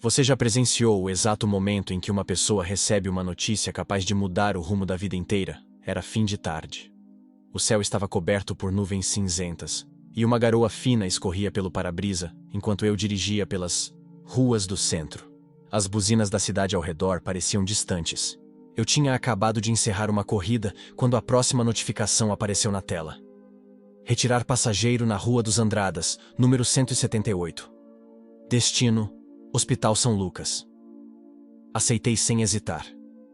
Você já presenciou o exato momento em que uma pessoa recebe uma notícia capaz de mudar o rumo da vida inteira? Era fim de tarde. O céu estava coberto por nuvens cinzentas, e uma garoa fina escorria pelo para-brisa, enquanto eu dirigia pelas ruas do centro. As buzinas da cidade ao redor pareciam distantes. Eu tinha acabado de encerrar uma corrida quando a próxima notificação apareceu na tela. Retirar passageiro na Rua dos Andradas, número 178. Destino: Hospital São Lucas. Aceitei sem hesitar.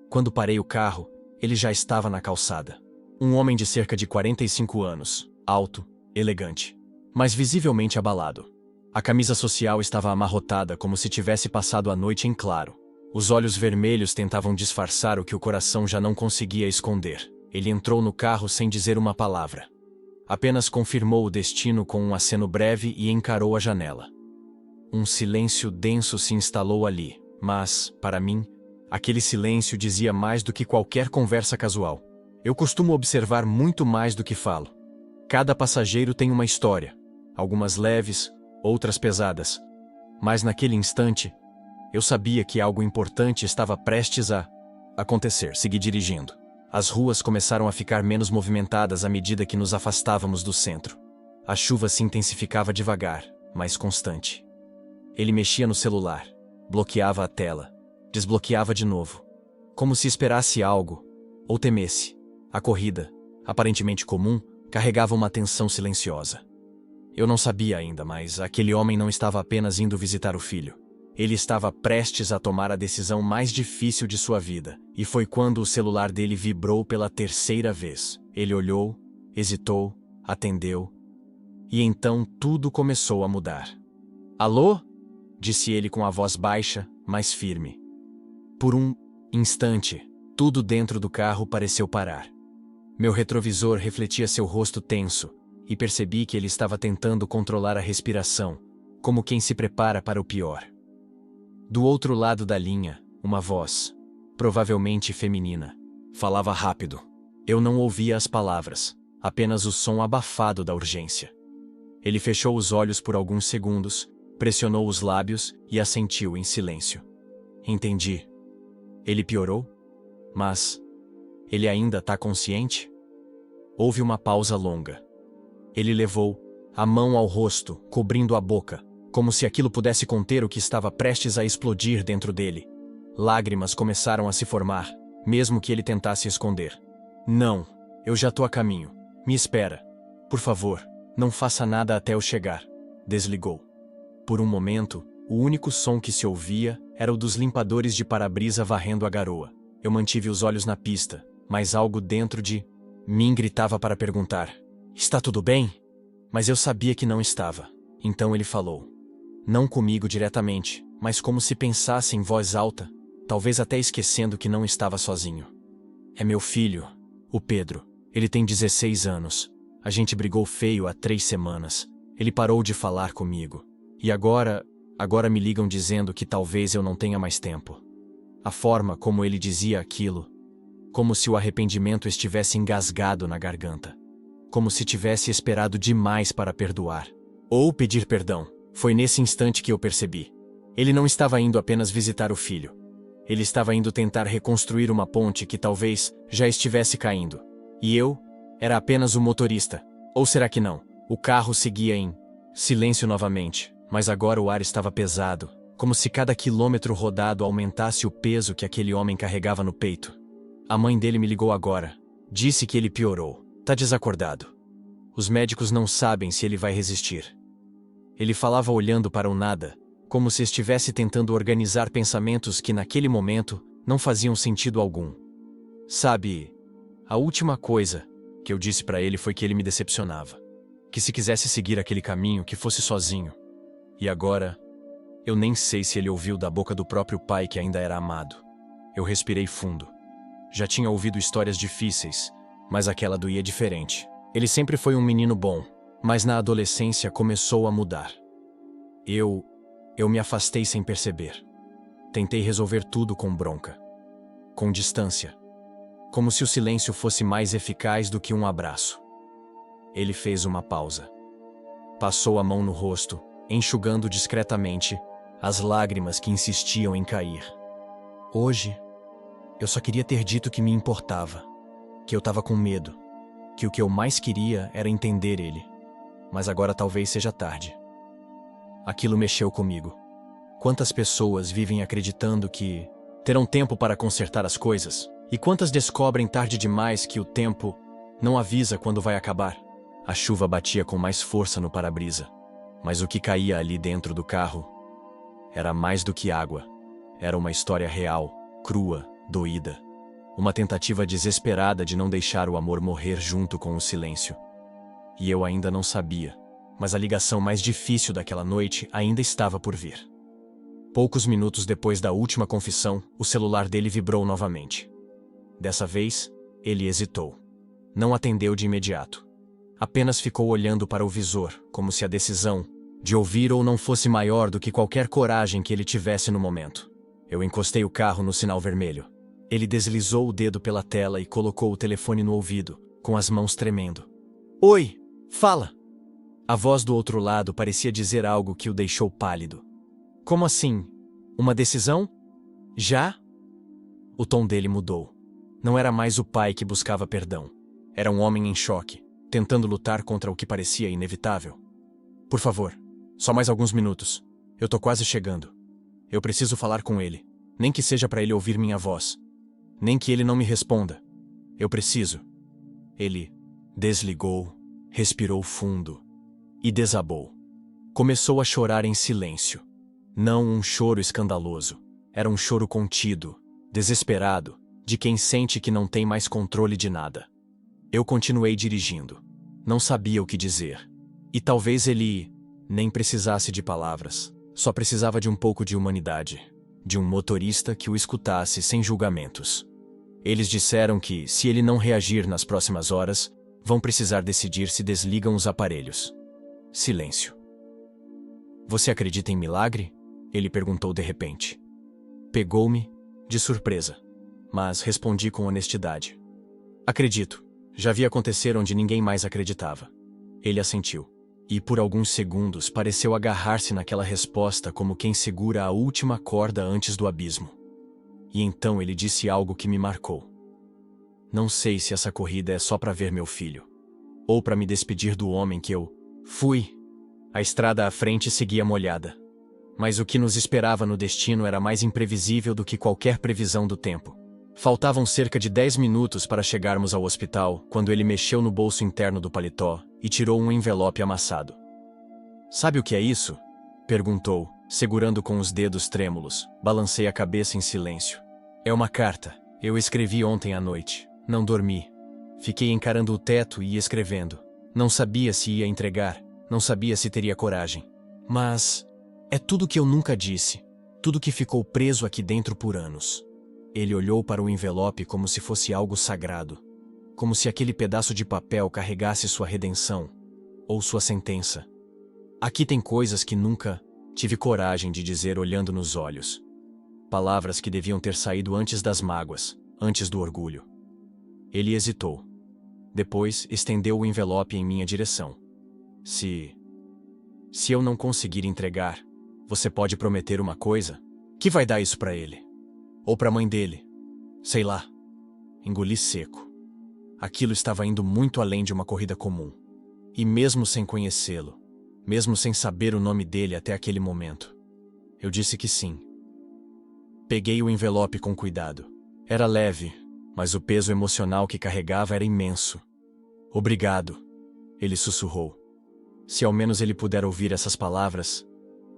Quando parei o carro, ele já estava na calçada. Um homem de cerca de 45 anos, alto, elegante, mas visivelmente abalado. A camisa social estava amarrotada como se tivesse passado a noite em claro. Os olhos vermelhos tentavam disfarçar o que o coração já não conseguia esconder. Ele entrou no carro sem dizer uma palavra. Apenas confirmou o destino com um aceno breve e encarou a janela. Um silêncio denso se instalou ali, mas, para mim, aquele silêncio dizia mais do que qualquer conversa casual. Eu costumo observar muito mais do que falo. Cada passageiro tem uma história, algumas leves, outras pesadas. Mas naquele instante, eu sabia que algo importante estava prestes a acontecer. Segui dirigindo. As ruas começaram a ficar menos movimentadas à medida que nos afastávamos do centro. A chuva se intensificava devagar, mas constante. Ele mexia no celular, bloqueava a tela, desbloqueava de novo, como se esperasse algo, ou temesse. A corrida, aparentemente comum, carregava uma tensão silenciosa. Eu não sabia ainda, mas aquele homem não estava apenas indo visitar o filho. Ele estava prestes a tomar a decisão mais difícil de sua vida, e foi quando o celular dele vibrou pela terceira vez. Ele olhou, hesitou, atendeu, e então tudo começou a mudar. "Alô?", disse ele com a voz baixa, mas firme. Por um instante, tudo dentro do carro pareceu parar. Meu retrovisor refletia seu rosto tenso, e percebi que ele estava tentando controlar a respiração, como quem se prepara para o pior. Do outro lado da linha, uma voz, provavelmente feminina, falava rápido. Eu não ouvia as palavras, apenas o som abafado da urgência. Ele fechou os olhos por alguns segundos, pressionou os lábios e assentiu em silêncio. Entendi. Ele piorou? Mas ele ainda está consciente? Houve uma pausa longa. Ele levou a mão ao rosto, cobrindo a boca, como se aquilo pudesse conter o que estava prestes a explodir dentro dele. Lágrimas começaram a se formar, mesmo que ele tentasse esconder. "Não, eu já tô a caminho. Me espera. Por favor, não faça nada até eu chegar." Desligou. Por um momento, o único som que se ouvia era o dos limpadores de para-brisa varrendo a garoa. Eu mantive os olhos na pista, mas algo dentro de mim gritava para perguntar: "Está tudo bem?" Mas eu sabia que não estava. Então ele falou. Não comigo diretamente, mas como se pensasse em voz alta, talvez até esquecendo que não estava sozinho. "É meu filho, o Pedro. Ele tem 16 anos. A gente brigou feio há 3 semanas. Ele parou de falar comigo. E agora me ligam dizendo que talvez eu não tenha mais tempo." A forma como ele dizia aquilo, como se o arrependimento estivesse engasgado na garganta. Como se tivesse esperado demais para perdoar. Ou pedir perdão. Foi nesse instante que eu percebi. Ele não estava indo apenas visitar o filho. Ele estava indo tentar reconstruir uma ponte que talvez já estivesse caindo. E eu era apenas o motorista. Ou será que não? O carro seguia em silêncio novamente, mas agora o ar estava pesado, como se cada quilômetro rodado aumentasse o peso que aquele homem carregava no peito. A mãe dele me ligou agora. Disse que ele piorou. Tá desacordado. Os médicos não sabem se ele vai resistir. Ele falava olhando para o nada, como se estivesse tentando organizar pensamentos que naquele momento não faziam sentido algum. Sabe, a última coisa que eu disse para ele foi que ele me decepcionava. Que se quisesse seguir aquele caminho, que fosse sozinho. E agora, eu nem sei se ele ouviu da boca do próprio pai que ainda era amado. Eu respirei fundo. Já tinha ouvido histórias difíceis, mas aquela doía diferente. Ele sempre foi um menino bom, mas na adolescência começou a mudar. Eu me afastei sem perceber. Tentei resolver tudo com bronca. Com distância. Como se o silêncio fosse mais eficaz do que um abraço. Ele fez uma pausa. Passou a mão no rosto, enxugando discretamente as lágrimas que insistiam em cair. Hoje, eu só queria ter dito que me importava, que eu estava com medo, que o que eu mais queria era entender ele. Mas agora talvez seja tarde. Aquilo mexeu comigo. Quantas pessoas vivem acreditando que terão tempo para consertar as coisas? E quantas descobrem tarde demais que o tempo não avisa quando vai acabar? A chuva batia com mais força no para-brisa, mas o que caía ali dentro do carro era mais do que água. Era uma história real, crua, doída. Uma tentativa desesperada de não deixar o amor morrer junto com o silêncio. E eu ainda não sabia, mas a ligação mais difícil daquela noite ainda estava por vir. Poucos minutos depois da última confissão, o celular dele vibrou novamente. Dessa vez, ele hesitou. Não atendeu de imediato. Apenas ficou olhando para o visor, como se a decisão de ouvir ou não fosse maior do que qualquer coragem que ele tivesse no momento. Eu encostei o carro no sinal vermelho. Ele deslizou o dedo pela tela e colocou o telefone no ouvido, com as mãos tremendo. Oi, fala! A voz do outro lado parecia dizer algo que o deixou pálido. Como assim? Uma decisão? Já? O tom dele mudou. Não era mais o pai que buscava perdão. Era um homem em choque, tentando lutar contra o que parecia inevitável. Por favor, só mais alguns minutos. Eu tô quase chegando. Eu preciso falar com ele. Nem que seja para ele ouvir minha voz. Nem que ele não me responda. Eu preciso. Ele desligou, respirou fundo e desabou. Começou a chorar em silêncio. Não um choro escandaloso. Era um choro contido, desesperado, de quem sente que não tem mais controle de nada. Eu continuei dirigindo. Não sabia o que dizer. E talvez ele nem precisasse de palavras. Só precisava de um pouco de humanidade. De um motorista que o escutasse sem julgamentos. Eles disseram que, se ele não reagir nas próximas horas, vão precisar decidir se desligam os aparelhos. Silêncio. Você acredita em milagre? Ele perguntou de repente. Pegou-me de surpresa, mas respondi com honestidade. Acredito. Já vi acontecer onde ninguém mais acreditava. Ele assentiu. E por alguns segundos pareceu agarrar-se naquela resposta como quem segura a última corda antes do abismo. E então ele disse algo que me marcou. Não sei se essa corrida é só para ver meu filho. Ou para me despedir do homem que eu fui. A estrada à frente seguia molhada. Mas o que nos esperava no destino era mais imprevisível do que qualquer previsão do tempo. Faltavam cerca de 10 minutos para chegarmos ao hospital, quando ele mexeu no bolso interno do paletó e tirou um envelope amassado. Sabe o que é isso? Perguntou, segurando com os dedos trêmulos. Balancei a cabeça em silêncio. É uma carta. Eu escrevi ontem à noite. Não dormi. Fiquei encarando o teto e escrevendo. Não sabia se ia entregar. Não sabia se teria coragem. Mas é tudo que eu nunca disse. Tudo que ficou preso aqui dentro por anos. Ele olhou para o envelope como se fosse algo sagrado. Como se aquele pedaço de papel carregasse sua redenção. Ou sua sentença. Aqui tem coisas que nunca tive coragem de dizer olhando nos olhos. Palavras que deviam ter saído antes das mágoas, antes do orgulho. Ele hesitou. Depois estendeu o envelope em minha direção. Se eu não conseguir entregar, você pode prometer uma coisa? Que vai dar isso para ele? Ou para a mãe dele? Sei lá. Engoli seco. Aquilo estava indo muito além de uma corrida comum. E mesmo sem conhecê-lo, mesmo sem saber o nome dele até aquele momento, eu disse que sim. Peguei o envelope com cuidado. Era leve, mas o peso emocional que carregava era imenso. Obrigado, ele sussurrou. Se ao menos ele puder ouvir essas palavras,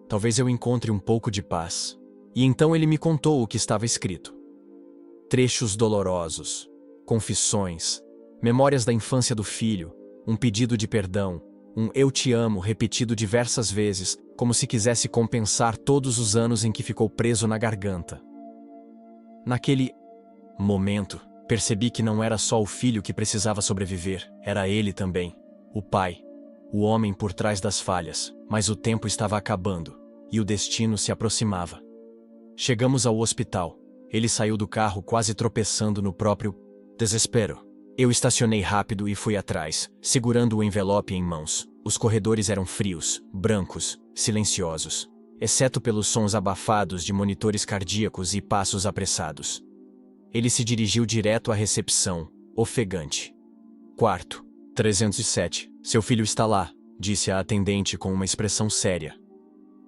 talvez eu encontre um pouco de paz. E então ele me contou o que estava escrito. Trechos dolorosos, confissões, memórias da infância do filho, um pedido de perdão, um eu te amo repetido diversas vezes, como se quisesse compensar todos os anos em que ficou preso na garganta. Naquele momento, percebi que não era só o filho que precisava sobreviver, era ele também, o pai, o homem por trás das falhas, mas o tempo estava acabando, e o destino se aproximava. Chegamos ao hospital. Ele saiu do carro quase tropeçando no próprio desespero. Eu estacionei rápido e fui atrás, segurando o envelope em mãos. Os corredores eram frios, brancos, silenciosos. exceto pelos sons abafados de monitores cardíacos e passos apressados. Ele se dirigiu direto à recepção, ofegante. Quarto, 307. Seu filho está lá, disse a atendente com uma expressão séria.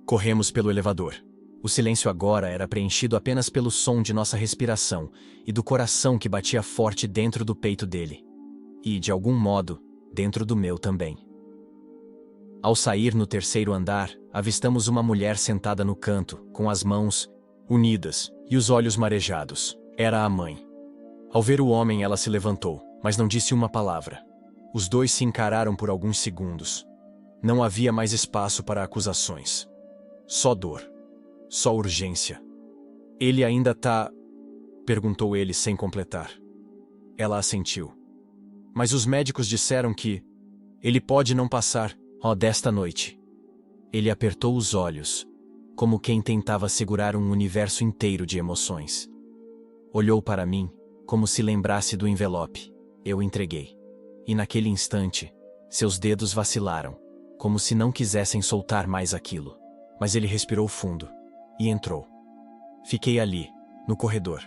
Corremos pelo elevador. O silêncio agora era preenchido apenas pelo som de nossa respiração e do coração que batia forte dentro do peito dele. E, de algum modo, dentro do meu também. Ao sair no terceiro andar, avistamos uma mulher sentada no canto, com as mãos unidas e os olhos marejados. Era a mãe. Ao ver o homem, ela se levantou, mas não disse uma palavra. Os dois se encararam por alguns segundos. Não havia mais espaço para acusações. Só dor. Só urgência. Ele ainda tá... perguntou ele sem completar. Ela assentiu. Mas os médicos disseram que... ele pode não passar, desta noite. Ele apertou os olhos, como quem tentava segurar um universo inteiro de emoções. Olhou para mim, como se lembrasse do envelope. Eu entreguei. E naquele instante, seus dedos vacilaram, como se não quisessem soltar mais aquilo. Mas ele respirou fundo e entrou. Fiquei ali, no corredor.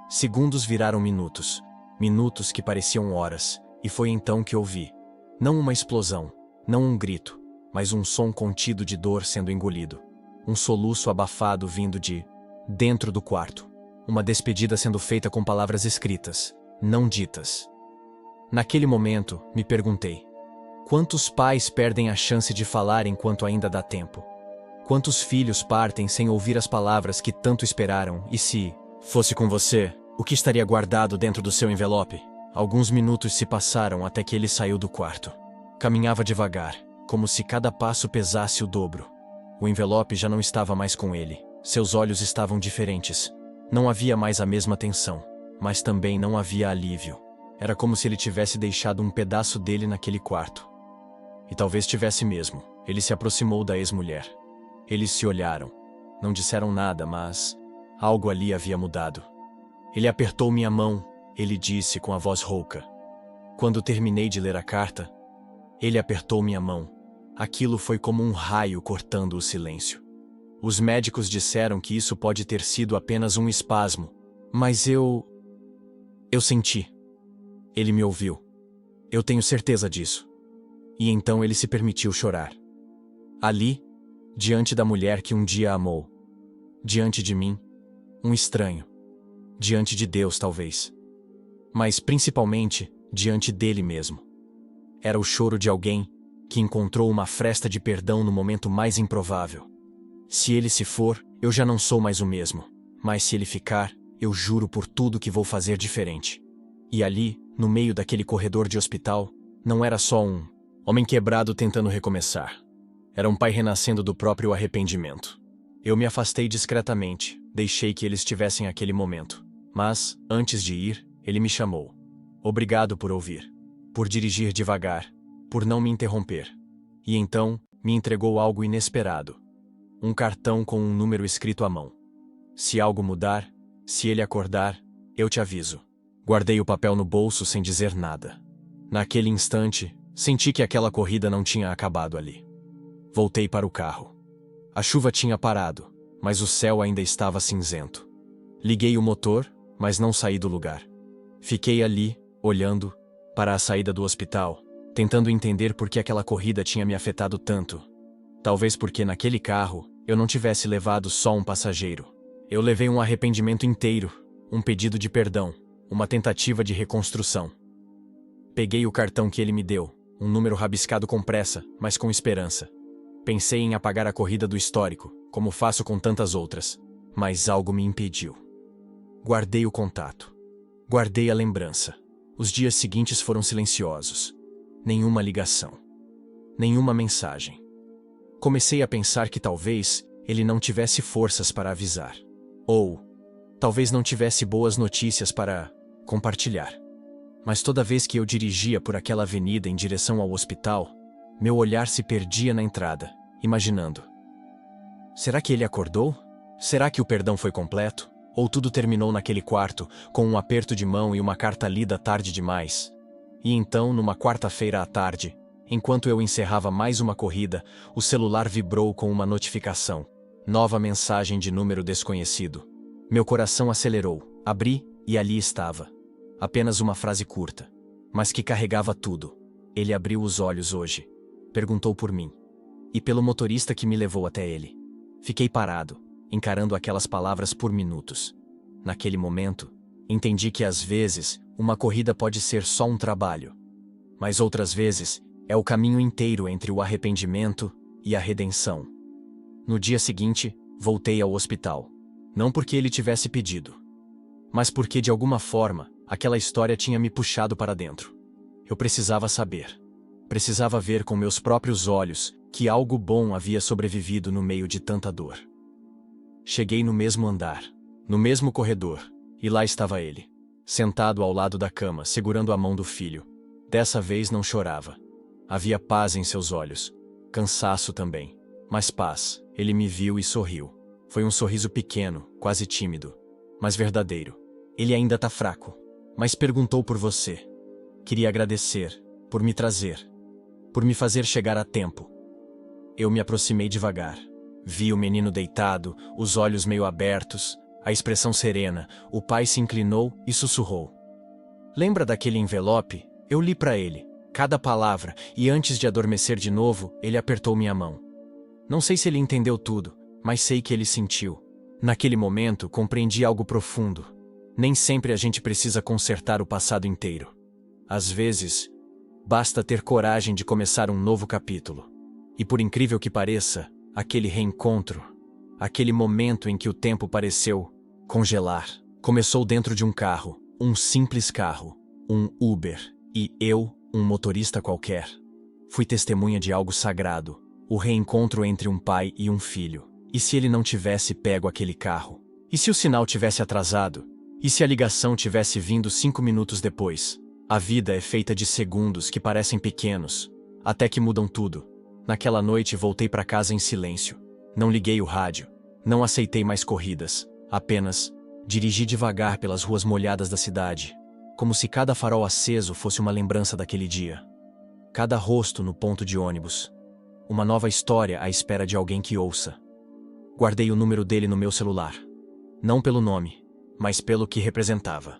Segundos viraram minutos, minutos que pareciam horas, e foi então que ouvi. Não uma explosão, não um grito, mas um som contido de dor sendo engolido. Um soluço abafado vindo de dentro do quarto. Uma despedida sendo feita com palavras escritas, não ditas. Naquele momento, me perguntei: quantos pais perdem a chance de falar enquanto ainda dá tempo? Quantos filhos partem sem ouvir as palavras que tanto esperaram? E se fosse com você, o que estaria guardado dentro do seu envelope? Alguns minutos se passaram até que ele saiu do quarto. Caminhava devagar, como se cada passo pesasse o dobro. O envelope já não estava mais com ele. Seus olhos estavam diferentes. Não havia mais a mesma tensão, mas também não havia alívio. Era como se ele tivesse deixado um pedaço dele naquele quarto. E talvez tivesse mesmo. Ele se aproximou da ex-mulher. Eles se olharam. Não disseram nada, mas algo ali havia mudado. Ele apertou minha mão, ele disse com a voz rouca. Quando terminei de ler a carta, ele apertou minha mão. Aquilo foi como um raio cortando o silêncio. Os médicos disseram que isso pode ter sido apenas um espasmo, mas eu senti. Ele me ouviu. Eu tenho certeza disso. E então ele se permitiu chorar. Ali, diante da mulher que um dia amou. Diante de mim, um estranho. Diante de Deus, talvez. Mas principalmente, diante dele mesmo. Era o choro de alguém que encontrou uma fresta de perdão no momento mais improvável. Se ele se for, eu já não sou mais o mesmo. Mas se ele ficar, eu juro por tudo que vou fazer diferente. E ali, no meio daquele corredor de hospital, não era só um homem quebrado tentando recomeçar. Era um pai renascendo do próprio arrependimento. Eu me afastei discretamente, deixei que eles tivessem aquele momento. Mas, antes de ir, ele me chamou. Obrigado por ouvir. Por dirigir devagar. Por não me interromper. E então, me entregou algo inesperado. Um cartão com um número escrito à mão. Se algo mudar, se ele acordar, eu te aviso. Guardei o papel no bolso sem dizer nada. Naquele instante, senti que aquela corrida não tinha acabado ali. Voltei para o carro. A chuva tinha parado, mas o céu ainda estava cinzento. Liguei o motor, mas não saí do lugar. Fiquei ali, olhando para a saída do hospital, tentando entender por que aquela corrida tinha me afetado tanto. Talvez porque naquele carro eu não tivesse levado só um passageiro. Eu levei um arrependimento inteiro, um pedido de perdão, uma tentativa de reconstrução. Peguei o cartão que ele me deu, um número rabiscado com pressa, mas com esperança. Pensei em apagar a corrida do histórico, como faço com tantas outras, mas algo me impediu. Guardei o contato. Guardei a lembrança. Os dias seguintes foram silenciosos. Nenhuma ligação. Nenhuma mensagem. Comecei a pensar que talvez ele não tivesse forças para avisar. Ou talvez não tivesse boas notícias para compartilhar. Mas toda vez que eu dirigia por aquela avenida em direção ao hospital, meu olhar se perdia na entrada, imaginando. Será que ele acordou? Será que o perdão foi completo? Ou tudo terminou naquele quarto, com um aperto de mão e uma carta lida tarde demais? E então, numa quarta-feira à tarde, enquanto eu encerrava mais uma corrida, o celular vibrou com uma notificação. Nova mensagem de número desconhecido. Meu coração acelerou, abri e ali estava. Apenas uma frase curta, mas que carregava tudo. Ele abriu os olhos hoje. Perguntou por mim. E pelo motorista que me levou até ele. Fiquei parado, encarando aquelas palavras por minutos. Naquele momento, entendi que às vezes, uma corrida pode ser só um trabalho. Mas outras vezes, é o caminho inteiro entre o arrependimento e a redenção. No dia seguinte, voltei ao hospital. Não porque ele tivesse pedido, mas porque de alguma forma, aquela história tinha me puxado para dentro. Eu precisava saber. Precisava ver com meus próprios olhos que algo bom havia sobrevivido no meio de tanta dor. Cheguei no mesmo andar, no mesmo corredor, e lá estava ele, sentado ao lado da cama, segurando a mão do filho. Dessa vez não chorava. Havia paz em seus olhos, cansaço também, mas paz. Ele me viu e sorriu. Foi um sorriso pequeno, quase tímido, mas verdadeiro. Ele ainda tá fraco, mas perguntou por você. Queria agradecer, por me trazer, por me fazer chegar a tempo. Eu me aproximei devagar. Vi o menino deitado, os olhos meio abertos, a expressão serena. O pai se inclinou e sussurrou. Lembra daquele envelope? Eu li para ele, cada palavra, e antes de adormecer de novo, ele apertou minha mão. Não sei se ele entendeu tudo, mas sei que ele sentiu. Naquele momento, compreendi algo profundo. Nem sempre a gente precisa consertar o passado inteiro. Às vezes, basta ter coragem de começar um novo capítulo. E por incrível que pareça, aquele reencontro, aquele momento em que o tempo pareceu congelar, começou dentro de um carro, um simples carro, um Uber, e eu, um motorista qualquer. Fui testemunha de algo sagrado, o reencontro entre um pai e um filho. E se ele não tivesse pego aquele carro? E se o sinal tivesse atrasado? E se a ligação tivesse vindo 5 minutos depois? A vida é feita de segundos que parecem pequenos, até que mudam tudo. Naquela noite voltei para casa em silêncio. Não liguei o rádio. Não aceitei mais corridas. Apenas dirigi devagar pelas ruas molhadas da cidade, como se cada farol aceso fosse uma lembrança daquele dia. Cada rosto no ponto de ônibus. Uma nova história à espera de alguém que ouça. Guardei o número dele no meu celular. Não pelo nome, mas pelo que representava.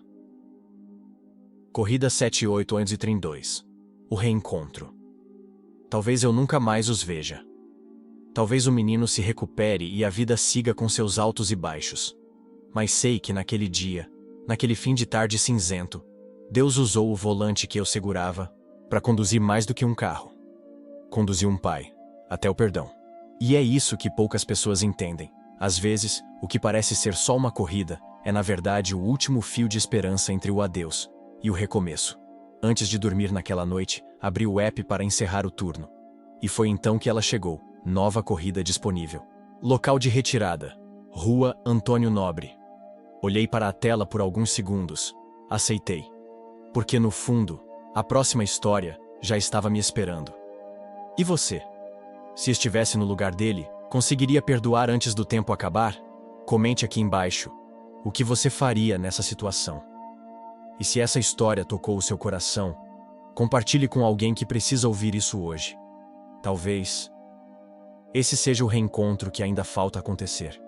Corrida 7832. O reencontro. Talvez eu nunca mais os veja. Talvez o menino se recupere e a vida siga com seus altos e baixos. Mas sei que naquele dia, naquele fim de tarde cinzento, Deus usou o volante que eu segurava para conduzir mais do que um carro. Conduziu um pai, até o perdão. E é isso que poucas pessoas entendem. Às vezes, o que parece ser só uma corrida é na verdade o último fio de esperança entre o adeus e o recomeço. Antes de dormir naquela noite, abri o app para encerrar o turno. E foi então que ela chegou. Nova corrida disponível. Local de retirada. Rua Antônio Nobre. Olhei para a tela por alguns segundos. Aceitei. Porque no fundo, a próxima história já estava me esperando. E você? Se estivesse no lugar dele, conseguiria perdoar antes do tempo acabar? Comente aqui embaixo. O que você faria nessa situação? E se essa história tocou o seu coração, compartilhe com alguém que precisa ouvir isso hoje. Talvez esse seja o reencontro que ainda falta acontecer.